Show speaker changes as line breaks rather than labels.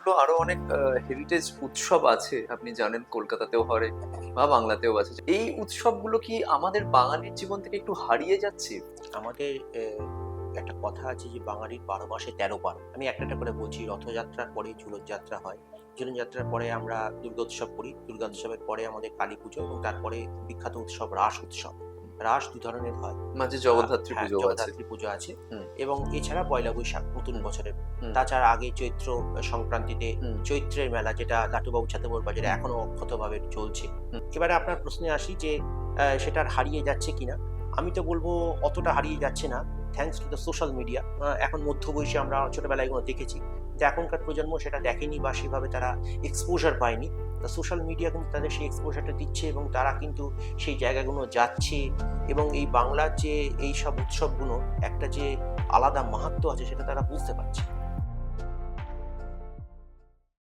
অনেকগুলো আরো অনেক হেরিটেজ উৎসব আছে, আপনি জানেন কলকাতাতেও হয় বা বাংলাতেও আছে। এই উৎসবগুলো কি আমাদের বাঙালির জীবন থেকে একটু হারিয়ে যাচ্ছে?
আমাদের একটা কথা আছে যে বাঙালির ১২ মাসে ১৩ পার্বণ। আমি একটা একটা করে বলছি। রথযাত্রার পরেই ঝুলন যাত্রা হয়। ঝুলন যাত্রার পরে আমরা দুর্গোৎসব করি। দুর্গোৎসবের পরে আমাদের কালীপুজো এবং তারপরে বিখ্যাত উৎসব রাস উৎসব। রাস ২ ধরনের হয়।
মাঝে
আ
জগদ্ধাত্রী
হ্যাঁ,
পুজোও আছে।
জগদ্ধাত্রী পুজো আছে
হুম,
এবং এছাড়া পয়লা বৈশাখ নতুন
হুম,
বছরের।
হুম,
তাছাড়া আগে চৈত্র সংক্রান্তিতে
হুম,
চৈত্রের মেলা যেটা লাটুবাবু ছাতেবর বাজারে
হুম,
এখনো অক্ষতভাবে চলছে।
হুম,
এবারে আপনার প্রশ্নে আসি যে সেটা আর হারিয়ে যাচ্ছে কিনা? আমি তো বলব অতটা হারিয়ে যাচ্ছে না। Thanks to the social media. এখন মধ্যবয়সী আমরা ছোটবেলায় এগুলো দেখেছি। কিন্তু এখনকার প্রজন্ম সেটা দেখেনি বা সেভাবে তারা এক্সপোজার পায়নি। তা সোশ্যাল মিডিয়া কিন্তু তাদের সেই এক্সপোজারটা দিচ্ছে এবং তারা কিন্তু সেই জায়গাগুলো যাচ্ছে এবং এই বাংলার যে এইসব উৎসবগুলো একটা যে আলাদা মাহাত্ম্য আছে সেটা তারা বুঝতে পারছে।